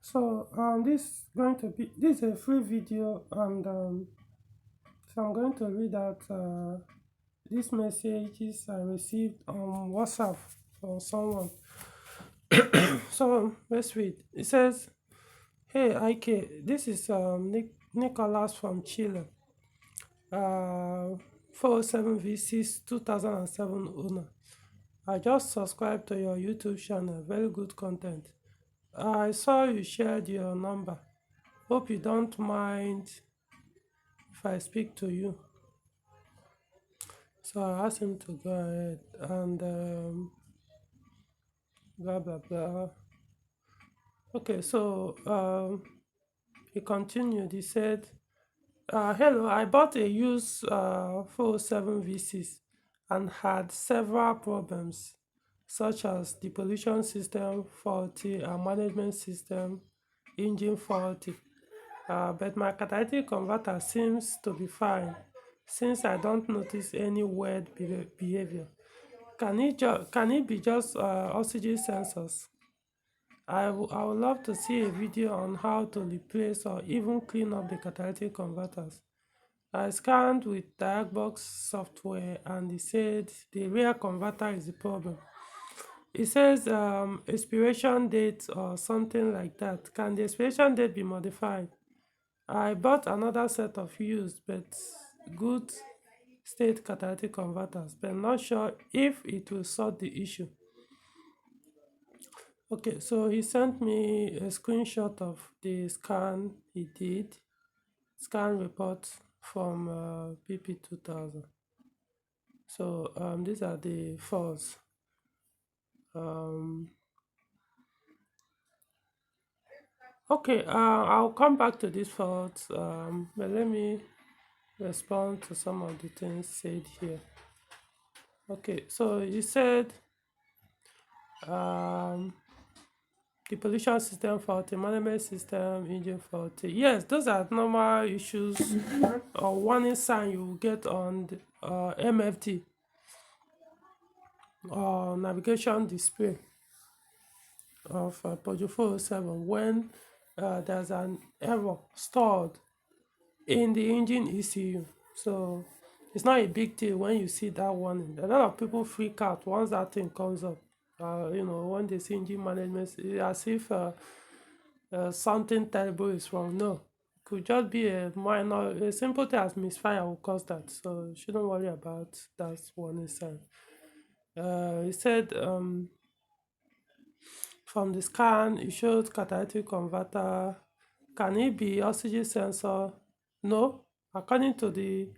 So this is a free video, and so I'm going to read out these messages I received on WhatsApp from someone. So let's read. It says, "Hey IK, this is Nicholas from Chile. 407 V6 2007 owner. I just subscribed to your YouTube channel. Very good content. I saw you shared your number. Hope you don't mind if I speak to you." So I asked him to go ahead and blah blah blah. Okay, so he continued. He said, "Hello, I bought a used 407 V6 and had several problems, such as the pollution system faulty and management system engine faulty. But my catalytic converter seems to be fine since I don't notice any weird behavior. Can it be just oxygen sensors? I would love to see a video on how to replace or even clean up the catalytic converters. I scanned with Diagbox software and he said the rear converter is the problem. It says expiration date or something like that. Can the expiration date be modified? I bought another set of used but good state catalytic converters, but not sure if it will solve the issue." Okay, so he sent me a screenshot of the scan he did, scan report from PP 2000. So these are the faults. Um, okay, I'll come back to these faults, but let me respond to some of the things said here. Okay, so you said um, the pollution system faulty, management system, engine faulty. Yes, those are normal issues or warning sign you will get on the MFD or navigation display of Peugeot 407 when there's an error stored in the engine ECU. So it's not a big deal when you see that warning. A lot of people freak out once that thing comes up. When they see engine management, it's as if something terrible is wrong. No, it could just be a simple thing as misfire will cause that. So you shouldn't worry about that warning sign. He said from the scan, it showed catalytic converter. Can it be oxygen sensor? No, according to the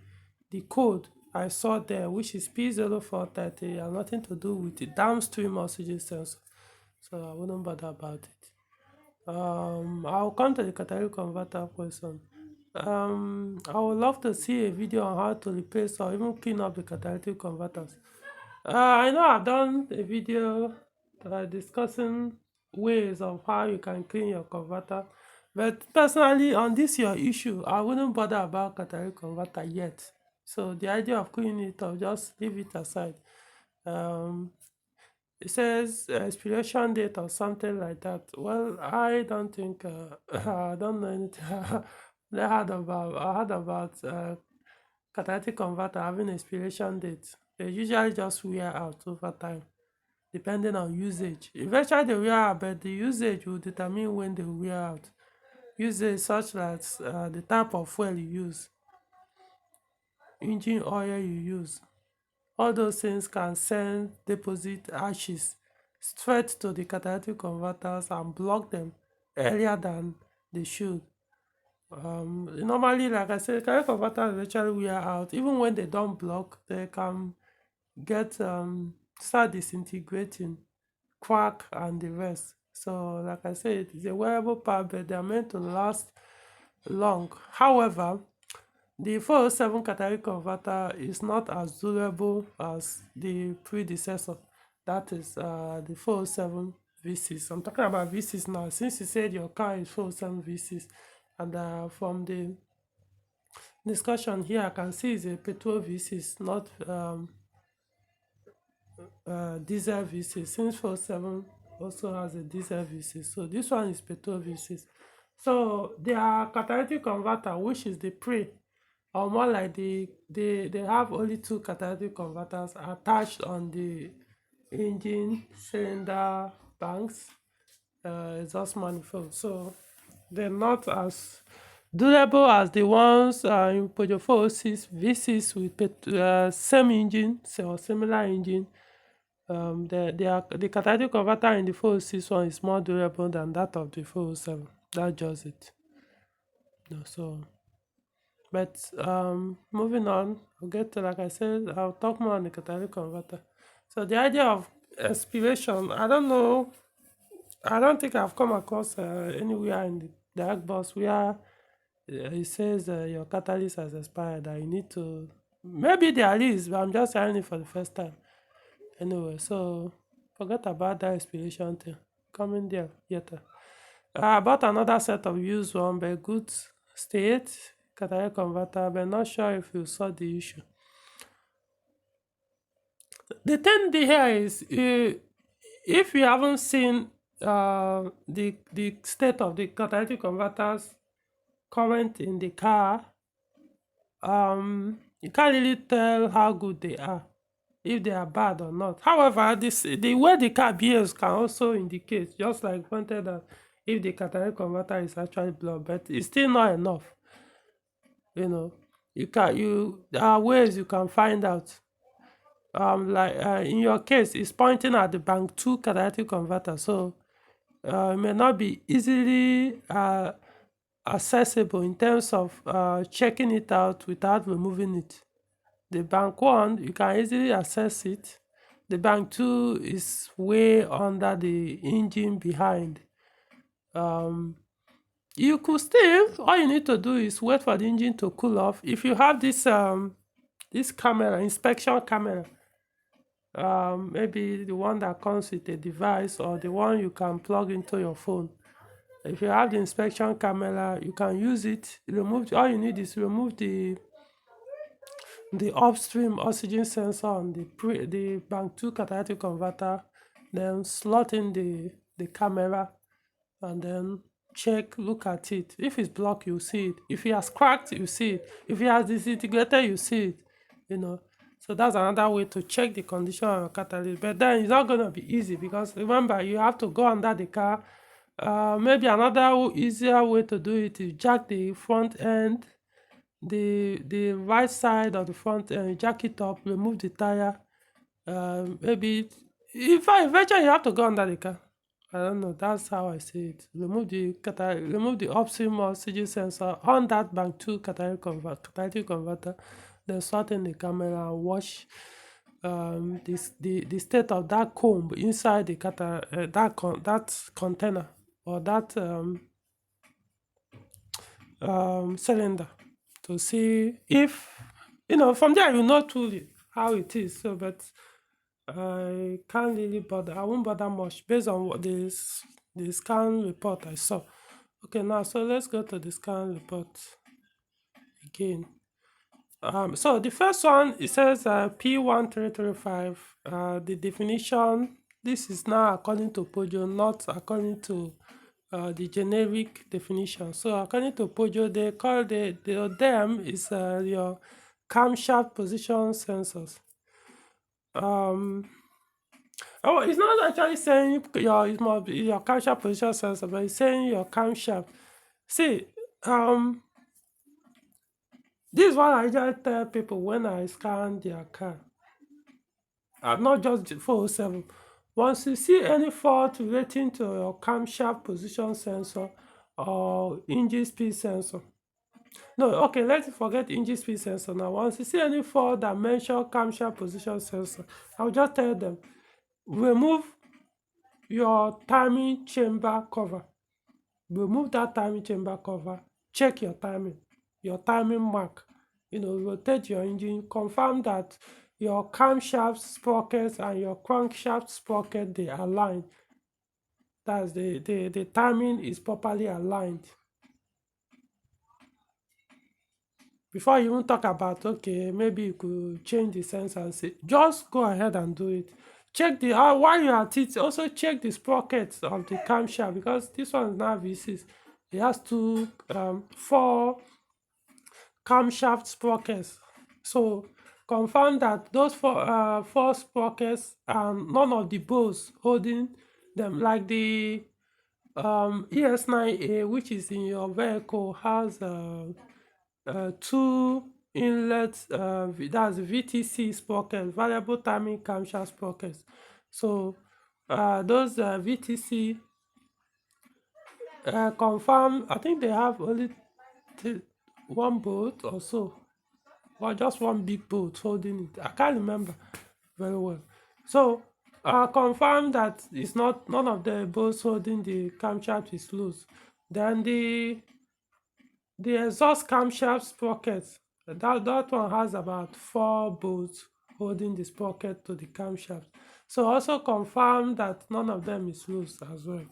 code I saw there, which is P0430, and nothing to do with the downstream oxygen sensor. So I wouldn't bother about it. I'll come to the catalytic converter question. I would love to see a video on how to replace or even clean up the catalytic converters. I know I've done a video discussing ways of how you can clean your converter, but personally on this your issue, I wouldn't bother about catalytic converter yet. So the idea of cleaning it up, just leave it aside. Um, it says expiration date or something like that. Well, I don't think I don't know anything. I heard about catalytic converter having expiration date. They usually just wear out over time, depending on usage. Eventually they wear out, but the usage will determine when they wear out. Usage such as the type of fuel you use, engine oil you use. All those things can send deposit ashes straight to the catalytic converters and block them earlier than they should. Normally, like I said, catalytic converters eventually wear out. Even when they don't block, they can get start disintegrating, crack, and the rest. So, like I said, it's a wearable part, but they are meant to last long. However, the 407 catalytic converter is not as durable as the predecessor, that is the 407 V6. I'm talking about V6 now, since you said your car is 407 V6, and from the discussion here, I can see it's a petrol V6, not diesel V6, since 407 also has a diesel V6. So this one is petrol V6. So their catalytic converter, which is the pre, or more like they have only two catalytic converters attached on the engine cylinder banks, exhaust manifold. So they're not as durable as the ones in Peugeot 406 V6 with same engine, or similar engine. The catalytic converter in the 406 one is more durable than that of the 407. That's just it. So, but moving on, I'll get to, like I said, I'll talk more on the catalytic converter. So the idea of expiration, I don't know, I don't think I've come across anywhere in the direct bus where it says your catalyst has expired, that you need to, maybe there is, but I'm just hearing it for the first time. Anyway, so forget about that expiration thing. Coming there later. I bought another set of used one, but good state, catalytic converter, but not sure if you saw the issue. The thing here is, if you haven't seen the state of the catalytic converters current in the car, you can't really tell how good they are, if they are bad or not. However, the way the car behaves can also indicate, just like pointed out, if the catalytic converter is actually blocked, but it's still not enough. You know, there are ways you can find out. Like in your case, it's pointing at the bank 2 catalytic converter, so it may not be easily accessible in terms of checking it out without removing it. The bank 1, you can easily access it. The bank 2 is way under the engine behind. You could still, all you need to do is wait for the engine to cool off. If you have this camera, inspection camera, maybe the one that comes with a device, or the one you can plug into your phone. If you have the inspection camera, you can use it. All you need is remove the upstream oxygen sensor on the bank 2 catalytic converter, then slot in the camera, and then look at it. If it's blocked, you see it. If it has cracked, you see it. If it has disintegrated, you see it. So that's another way to check the condition of your catalyst. But then it's not going to be easy, because remember, you have to go under the car. Maybe another easier way to do it is jack the front end, the right side of the front end, jack it up, remove the tire. Maybe if eventually you have to go under the car. I don't know. That's how I see it. Remove the upstream oxygen sensor on that bank 2 catalytic converter. Then sort in the camera and watch the state of that comb inside the that container, or that cylinder, to see if, from there you know truly how it is. So, but I can't really bother. I won't bother much based on what the scan report I saw. Okay, now so let's go to the scan report again. So the first one, it says P1335. The definition. This is now according to Peugeot, not according to the generic definition. So according to Peugeot, they call them is your camshaft position sensors. Oh, it's not actually saying your camshaft position sensor, but it's saying your camshaft. See, this is what I usually tell people when I scan their car. Not just the 407. Once you see any fault relating to your camshaft position sensor or engine speed sensor. No, okay, let's forget engine speed sensor now. Once you see any fault that mention camshaft position sensor, I'll just tell them, remove your timing chamber cover. Remove that timing chamber cover. Check your timing mark. Rotate your engine. Confirm that your camshaft sprockets and your crankshaft sprocket, they align. That's the timing is properly aligned. Before you even talk about, okay, maybe you could change the sensor and say, just go ahead and do it. check the while you're at it, also check the sprockets of the camshaft, because this one is now V6. It has two four camshaft sprockets. So confirm that those four sprockets and none of the bolts holding them, like the ES9A, which is in your vehicle, has two inlets, that's VTC sprocket, variable timing camshaft sprockets. So those VTC confirm, I think they have only one bolt or so, or just one big bolt holding it. I can't remember very well. So confirm that it's not, none of the bolts holding the camshaft is loose. Then the exhaust camshaft sprocket, that one has about 4 bolts holding the sprocket to the camshaft. So also confirm that none of them is loose as well,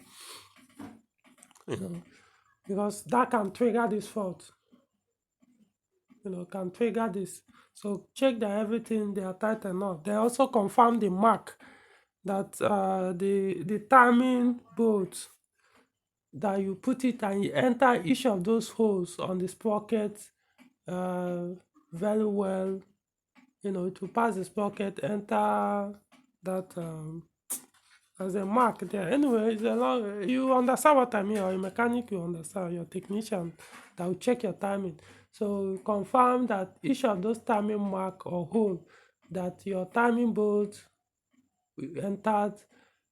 because that can trigger this fault, can trigger this. So check that everything they are tight enough. They also confirm the mark, that the timing bolt, that you put it and you enter each of those holes on the sprocket very well. It will pass the sprocket, enter that as a mark there. Anyway, it's a long, you understand what I mean, or a mechanic, you understand, your technician that will check your timing. So confirm that each of those timing mark or hole, that your timing bolt entered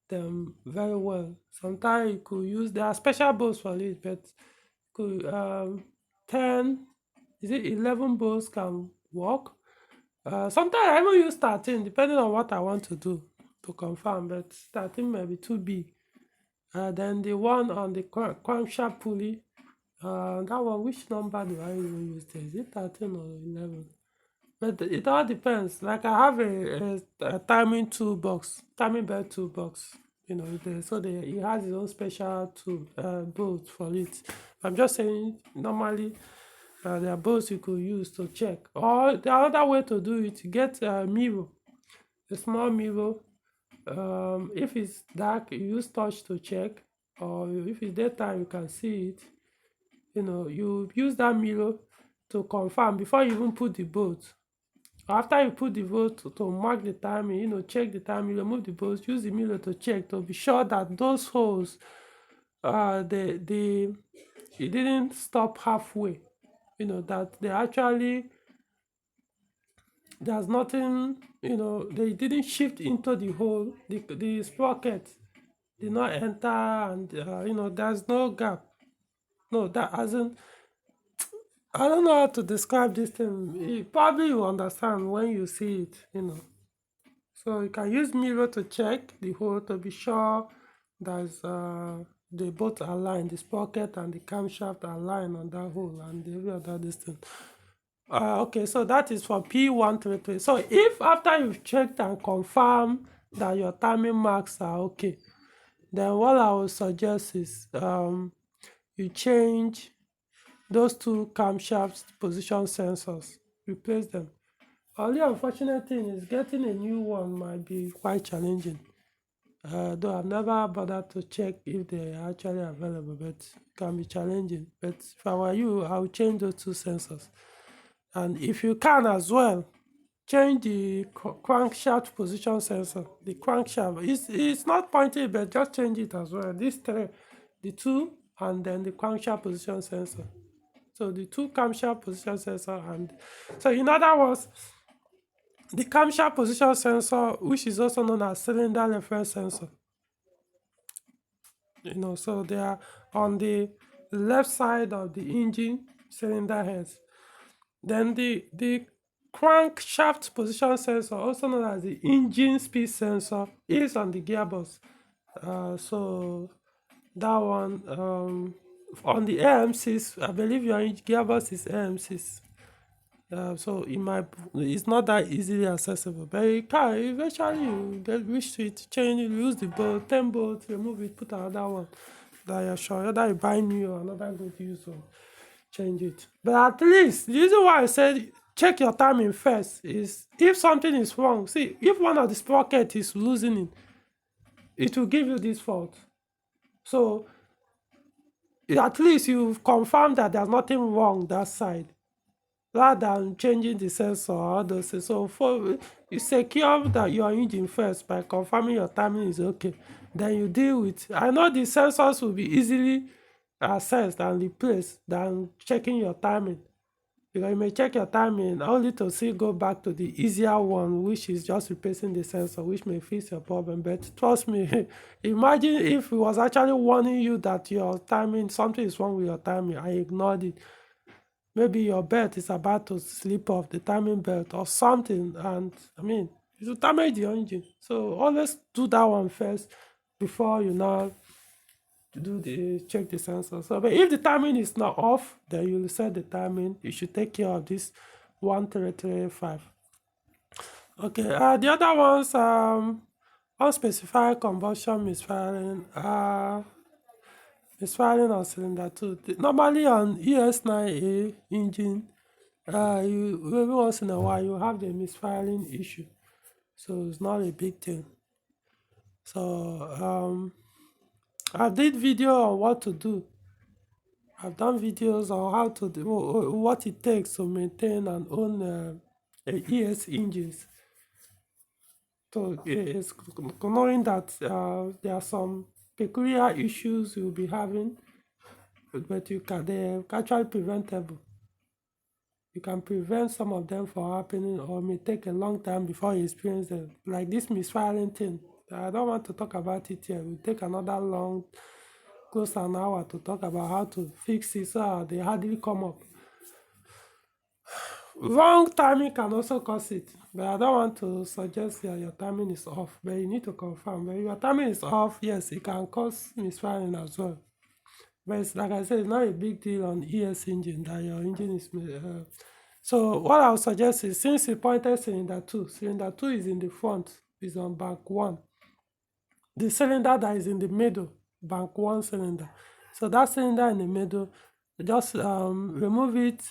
them very well. Sometimes you could use, there are special bolts for it, but could 10, is it 11 bolts can work. Sometimes I even use 13, depending on what I want to do to confirm, but 13 may be too big. Then the one on the crankshaft pulley, that one, which number do I even use there? Is it 13 or 11? But it all depends. Like I have a timing toolbox, timing belt toolbox. It has its own special tool, bolt for it. I'm just saying, normally there are bolts you could use to check. Or the other way to do it, get a mirror, a small mirror. If it's dark, you use torch to check, or if it's daytime, you can see it. You use that mirror to confirm before you even put the bolt. After you put the bolt to mark the timing, check the timing, remove the bolts, use the mirror to check, to be sure that those holes, it didn't stop halfway. That they actually, there's nothing, they didn't shift into the hole, the sprocket did not enter, and there's no gap. No, that hasn't, I don't know how to describe this thing. Probably you understand when you see it. So you can use mirror to check the hole, to be sure that they both align, the sprocket and the camshaft align on that hole, and every other distance. Okay, so that is for P133. So if after you've checked and confirmed that your timing marks are okay, then what I would suggest is you change those two camshaft position sensors, replace them. Only unfortunate thing is getting a new one might be quite challenging. Though I've never bothered to check if they are actually available, but it can be challenging. But if I were you, I would change those two sensors. And if you can as well, change the crankshaft position sensor. The crankshaft, it's not pointed, but just change it as well. These three, the two, and then the crankshaft position sensor. So the two camshaft position sensor, and so in other words, the camshaft position sensor, which is also known as cylinder reference sensor. So they are on the left side of the engine cylinder heads. Then the crankshaft position sensor, also known as the engine speed sensor, is on the gearbox. So that one, on the AM6, I believe your gearbox is AM6. So it's not that easily accessible, but you can eventually, you get wish to it, change it, use the bolt, 10 bolts, remove it, put another one that you're sure, whether you buy new or another good use, or change it. But at least the reason why I said check your timing first. Is if something is wrong, see, if one of the sprocket is loosening, it will give you this fault. So at least you've confirmed that there's nothing wrong that side, rather than changing the sensor or all those things. So for you secure that your engine first by confirming your timing is okay. Then you deal with, I know the sensors will be easily assessed and replaced than checking your timing. Because you may check your timing only to still go back to the easier one, which is just replacing the sensor, which may fix your problem. But trust me, imagine if it was actually warning you that your timing, something is wrong with your timing. I ignored it. Maybe your belt is about to slip off, the timing belt or something, and I mean, it will damage the engine. So always do that one first before you now do the check the sensor. So but if the timing is not off, then you set the timing. You should take care of this 1335. Okay, the other ones, unspecified combustion misfiring, misfiring on cylinder 2. Normally on ES9A engine, you every once in a while you have the misfiring issue, so it's not a big thing. So I did video on what to do. I've done videos on how to do what it takes to maintain and own ES engines. So it's knowing that there are some peculiar issues you'll be having, but they're actually preventable. You can prevent some of them from happening, or it may take a long time before you experience them. Like this misfiring thing. I don't want to talk about it here. We'll take another long, close to an hour to talk about how to fix it so they hardly come up. Wrong timing can also cause it, but I don't want to suggest that your timing is off, but you need to confirm. But if your timing is off, yes, it can cause misfiring as well. But it's, like I said, it's not a big deal on ES engine that your engine is. So what I would suggest is, since you pointed cylinder 2 is in the front, is on bank 1. The cylinder that is in the middle, bank 1 cylinder. So that cylinder in the middle, just remove it,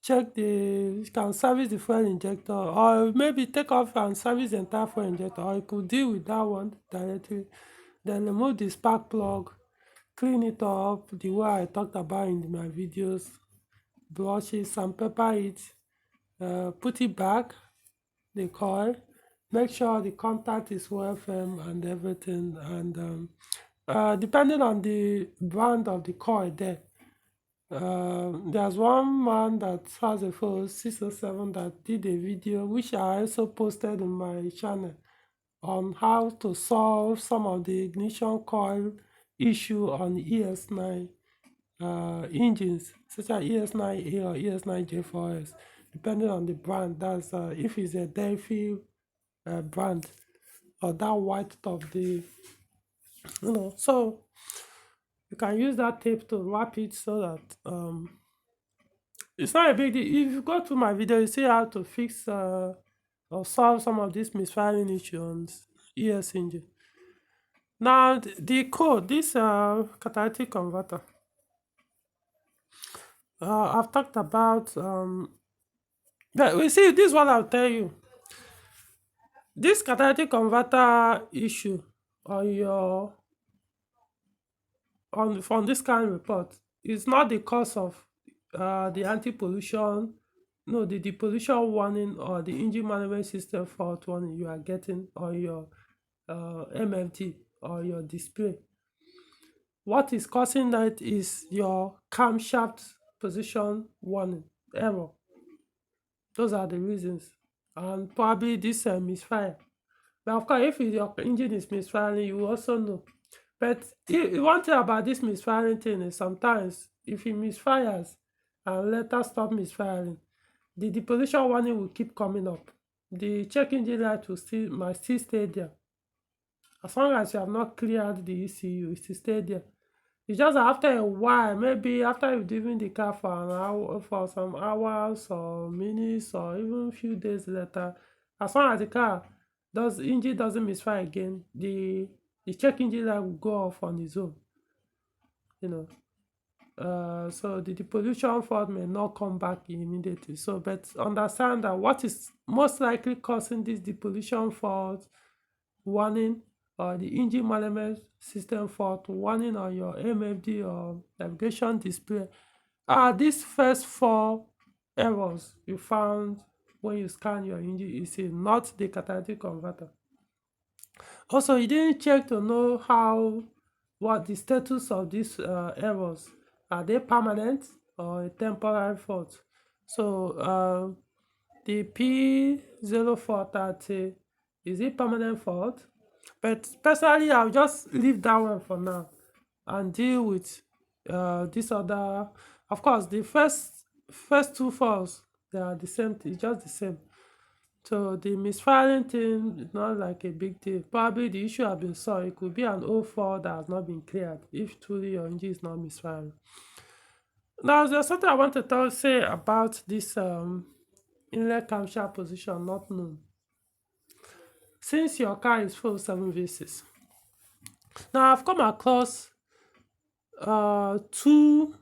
check you can service the fuel injector, or maybe take off and service the entire fuel injector, or you could deal with that one directly. Then remove the spark plug, clean it up the way I talked about in my videos, brush it, sandpaper it, put it back, the coil, make sure the contact is well firm and everything. And depending on the brand of the coil there, there's one man that has a phone 607 that did a video which I also posted in my channel on how to solve some of the ignition coil issue on ES9 engines, such as ES9A or ES9J4S, depending on the brand. That's if it's a Delphi brand, or that white top, so you can use that tape to wrap it so that it's not a big deal. If you go to my video, you see how to fix or solve some of these misfiring issues on ES engine. Now the code, this catalytic converter, I've talked about. We see, this is what I'll tell you. This catalytic converter issue on your from this kind of report is not the cause of the anti-pollution, no, the depollution warning or the engine management system fault warning you are getting on your MFD or your display. What is causing that is your camshaft position warning error. Those are the reasons, and probably this misfire. But of course, if your engine is misfiring, you also know. But one thing about this misfiring thing is sometimes if it misfires and later stop misfiring, the depollution warning will keep coming up. The check engine light might still stay there. As long as you have not cleared the ECU, it will stay there. It's just that after a while, maybe after you've driven the car for an hour, for some hours or minutes or even a few days later, as long as the engine doesn't misfire again, the check engine light will go off on its own. You know. So the depollution fault may not come back immediately. So, but understand that what is most likely causing this depollution fault warning or the engine management system fault warning on your MFD or navigation display are these first four errors you found when you scan your engine ECU, not the catalytic converter. Also, you didn't check to know what the status of these errors. Are they permanent or a temporary fault? So the P0430, is it permanent fault? But personally, I'll just leave that one for now and deal with this other. Of course, the first two faults, they are the same. It's just the same. So the misfiring thing is not like a big deal. Probably the issue has been solved. It could be an old fault that has not been cleared if truly your engine is not misfiring. Now, there's something I want to say about this inlet camshaft position not known. Since your car is 407 V6, now I've come across two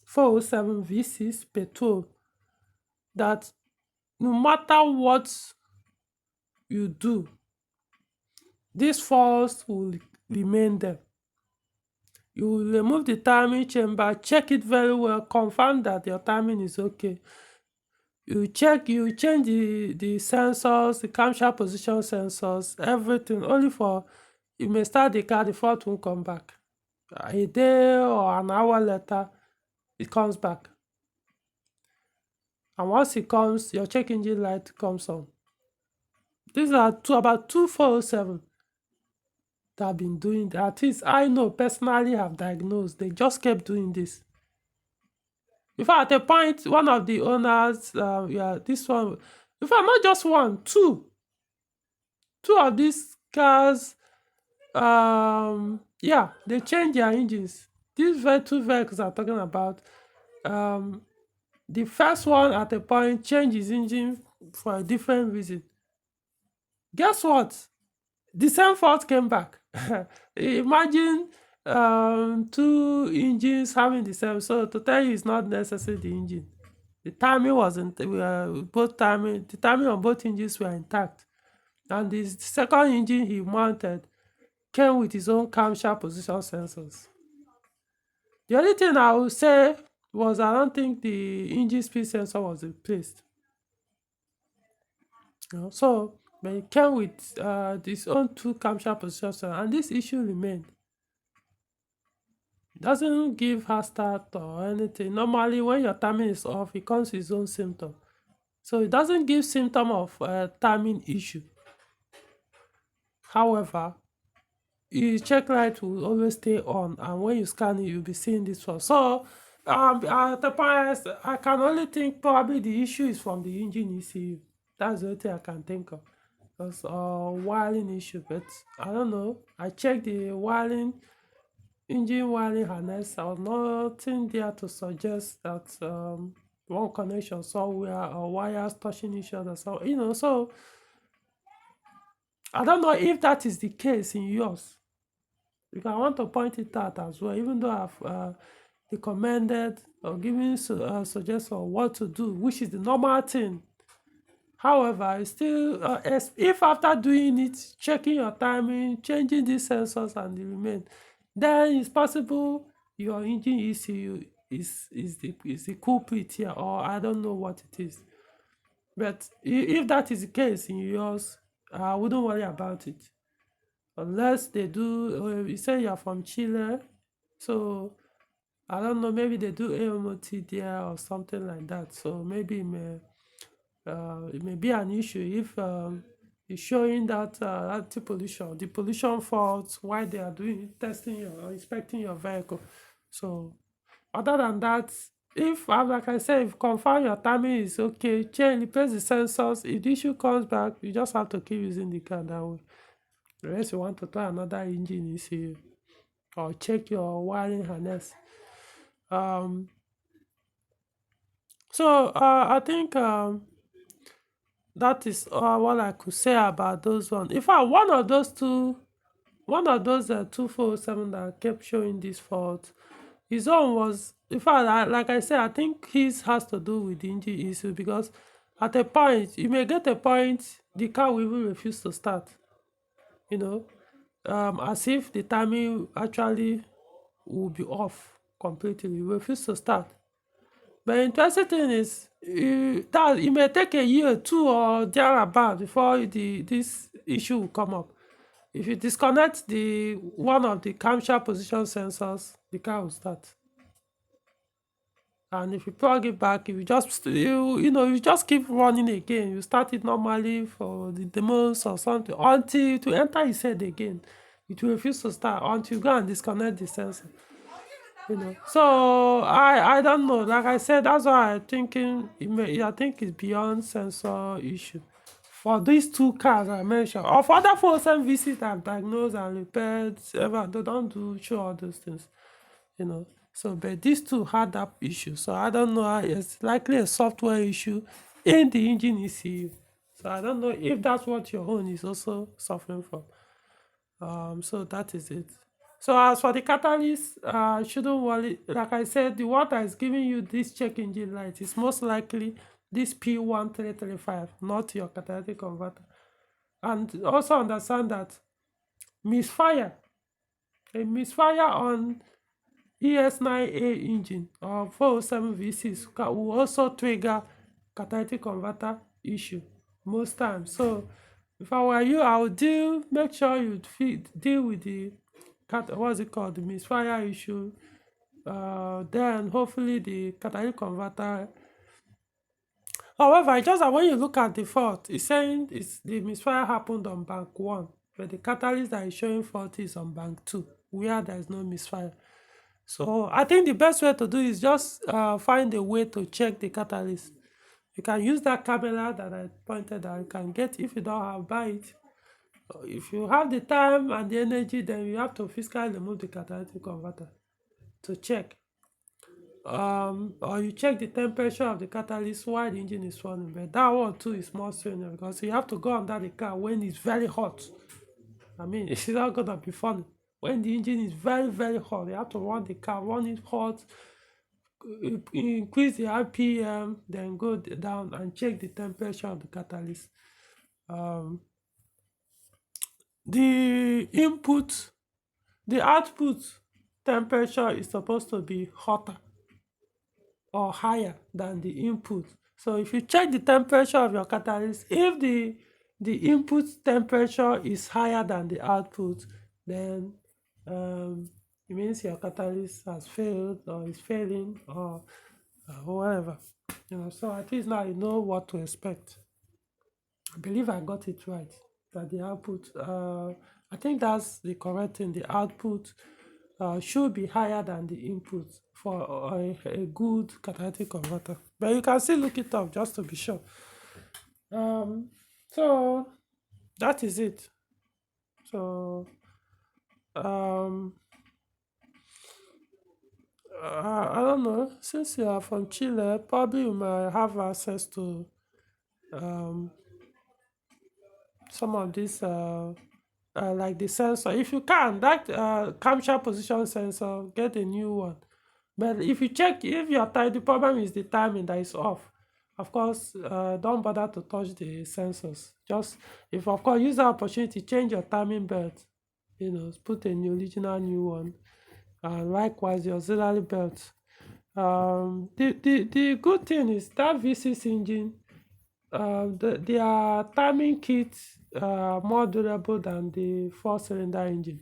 407 V6 petrol that no matter what you do, these faults will remain there. You will remove the timing chamber, check it very well, confirm that your timing is okay. You change the sensors, the camshaft position sensors, everything, only for you may start the car, the fault won't come back. A day or an hour later, it comes back. And once it comes, your check engine light comes on. These are about 2407 that have been doing that. At least I know personally have diagnosed. They just kept doing this. In fact, at a point, one of the owners, this one, in fact, not just one, two of these cars, they change their engines. These two vehicles I'm talking about, the first one at a point changed his engine for a different reason. Guess what? The same fault came back. Imagine two engines having the same. So to tell you, it's not necessarily the engine. The timing wasn't. The timing on both engines were intact, and the second engine he mounted came with his own camshaft position sensors. The only thing I would say was I don't think the engine speed sensor was replaced. So, but it came with this own two camshaft position sensors, and this issue remained. Doesn't give hard start or anything. Normally, when your timing is off, it comes with its own symptom. So it doesn't give symptom of timing issue. However, your check light will always stay on, and when you scan it, you'll be seeing this one. So at the point, I can only think probably the issue is from the engine ECU. That's the only thing I can think of. Because wiring issue, but I don't know. I checked the engine wiring harness. There was nothing there to suggest that one connection somewhere or wires touching each other. So so I don't know if that is the case in yours. Because I want to point it out as well, even though I've recommended or given suggestions on what to do, which is the normal thing. However, it's still, if after doing it, checking your timing, changing these sensors and the remain, then it's possible your engine ECU is the culprit here, or I don't know what it is. But if that is the case in yours, I wouldn't worry about it. Unless they do, you say you're from Chile, so I don't know, maybe they do AMOT there or something like that. So maybe it may be an issue if it's showing that the pollution faults while they are doing testing or inspecting your vehicle. So other than that, if like I said, if confirm your timing is okay, replace the sensors. If the issue comes back, you just have to keep using the car that way. Unless you want to try another engine ECU or check your wiring harness. So I think that is what I could say about those ones. In fact, one of those 2407 that kept showing this fault, His own was, in fact, like I said, I think his has to do with the engine issue because at a point, you may get a point the car will even refuse to start, you know, as if the timing actually will be off completely, will refuse to start. But the interesting thing is, that it may take a year, two, or thereabout before this issue will come up. If you disconnect the one of the camshaft position sensors, the car will start. And if you plug it back, if you just you just keep running again, you start it normally for the demos or something until to enter his head again. It will refuse to start until you go and disconnect the sensor. So I don't know. Like I said, that's why I'm thinking I think it's beyond sensor issue. For these two cars I mentioned, or for other phones and VCs that I've diagnosed and repaired, ever they don't do show all those things. So but these two had that issue. So I don't know. It's likely a software issue in the engine ECU. So I don't know if that's what your own is also suffering from. So that is it. So as for the catalyst, shouldn't worry. Like I said, the one that is giving you this check engine light is most likely this P1335, not your catalytic converter. And also understand that misfire, a misfire on ES9A engine or 407 V6 will also trigger catalytic converter issue most times. So if I were you, I would make sure you deal with the what's it called, the misfire issue. Then hopefully the catalytic converter. However, just that when you look at the fault, it's saying the misfire happened on bank 1, but the catalyst that is showing fault is on bank 2, where there is no misfire. So I think the best way to do is just find a way to check the catalyst. You can use that camera that I pointed out. You can get, if you don't have, buy it. If you have the time and the energy, then you have to physically remove the catalytic converter to check. Or you check the temperature of the catalyst while the engine is running. But that one too is more strange because you have to go under the car when it's very hot. I mean, it's not gonna be funny. When the engine is very, very hot, you have to run the car, run it hot, increase the RPM, then go down and check the temperature of the catalyst. Um, the input, the output temperature is supposed to be hotter or higher than the input. So if you check the temperature of your catalyst, if the input temperature is higher than the output, then it means your catalyst has failed or is failing or whatever. So at least now you know what to expect. I believe I got it right. That the output, I think that's the correct thing. The output should be higher than the input for a good catalytic converter. But you can still look it up just to be sure. So that is it. So I don't know. Since you are from Chile, probably you might have access to some of these like the sensor. If you can, that camshaft position sensor, get a new one. But if you check, if your time, the problem is the timing that is off. Of course, don't bother to touch the sensors. Just, if of course, use the opportunity, change your timing belt. Put a new original new one. And likewise, your auxiliary belt. The good thing is that V6 engine, their timing kits are more durable than the four-cylinder engine.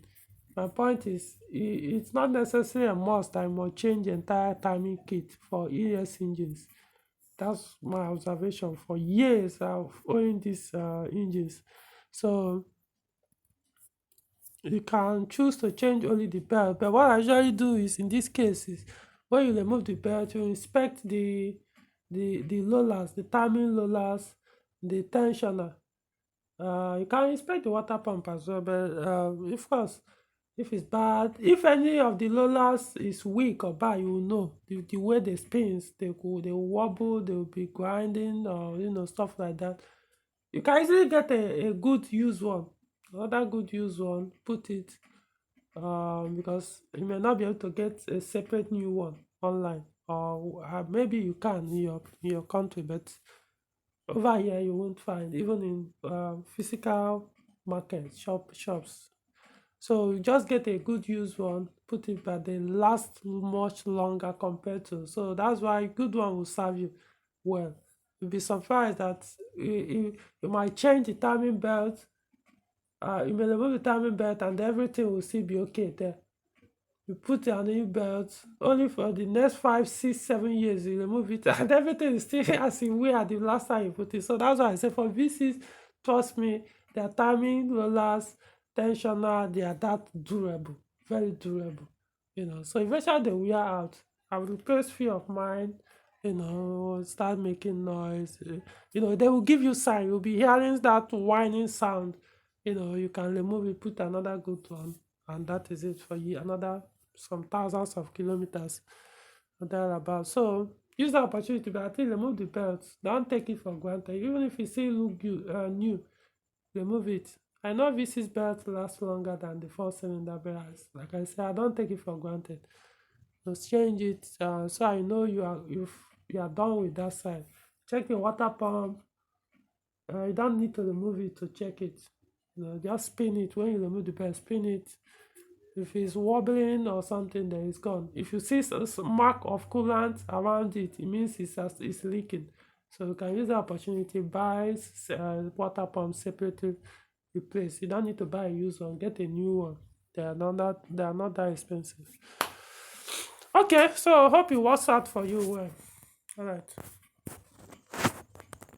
My point is, it's not necessarily a must I must change the entire timing kit for ES engines. That's my observation for years of owning these engines. So you can choose to change only the belt. But what I usually do is, in this case, is when you remove the belt, you inspect the rollers, the timing rollers, the tensioner. You can inspect the water pump as well, but of course, if it's bad, if any of the rollers is weak or bad, you will know the way they spins, they will wobble, they will be grinding, or stuff like that. You can easily get a good used one, another good used one, put it, because you may not be able to get a separate new one online, or maybe you can in your country, but over here you won't find, even in physical market shops. So you just get a good used one, put it, but they last much longer compared to. So that's why good one will serve you well. You'll be surprised that you might change the timing belt, you may remove the timing belt, and everything will still be okay there. You put a new belt, only for the next 5, 6, 7 years you remove it, and everything is still as it were the last time you put it. So that's why I say for VCs, trust me, their timing rollers, tensioner, they are that durable, very durable. So eventually they wear out. I will replace few of mine, start making noise. They will give you sign. You'll be hearing that whining sound. You can remove it, put another good one, and that is it for you. Another some thousands of kilometers or thereabout. So use the opportunity, but I think remove the belt. Don't take it for granted. Even if it still look good, new, remove it. I know V6 belt lasts longer than the four-cylinder belts. Like I said, I don't take it for granted. Just change it, so I know you are done with that side. Check the water pump. You don't need to remove it to check it. Just spin it. When you remove the belt, spin it. If it's wobbling or something, then it's gone. If you see mark of coolant around it, it means it's leaking. So you can use the opportunity, buy water pump separately, replace. You don't need to buy a used one. Get a new one. They are not that expensive. Okay, so hope it works out for you well. All right.